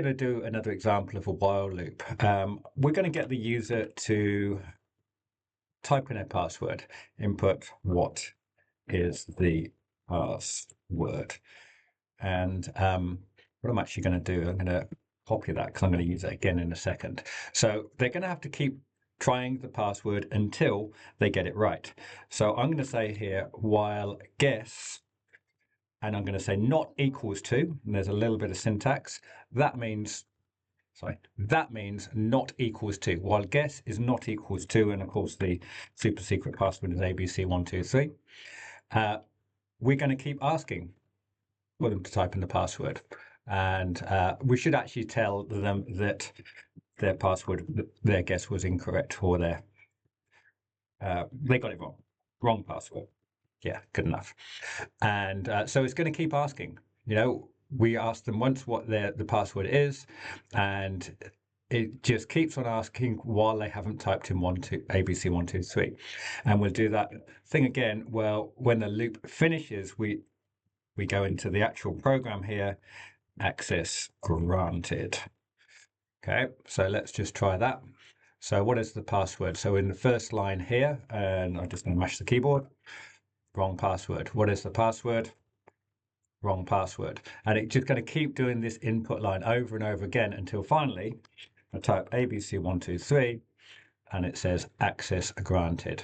going to do another example of a while loop. We're going to get the user to type in their password, input what is the password. And what I'm actually going to do, I'm going to copy that because I'm going to use it again in a second. So they're going to have to keep trying the password until they get it right. So I'm going to say here, while guess, and I'm going to say not equals to, and there's a little bit of syntax. That means not equals to. While guess is not equals to, and of course the super secret password is ABC123, we're going to keep asking for them to type in the password. And we should actually tell them that their password, their guess was incorrect, or they got it wrong. Wrong password. Yeah, good enough. And so it's going to keep asking. We ask them once what the password is, and it just keeps on asking while they haven't typed in ABC123. And we'll do that thing again. Well, when the loop finishes, we go into the actual program here, access granted. Okay, so let's just try that. So what is the password? So in the first line here, and I'm just going to mash the keyboard, wrong password. What is the password? Wrong password. And it's just going to keep doing this input line over and over again until finally I type ABC123 and it says access granted.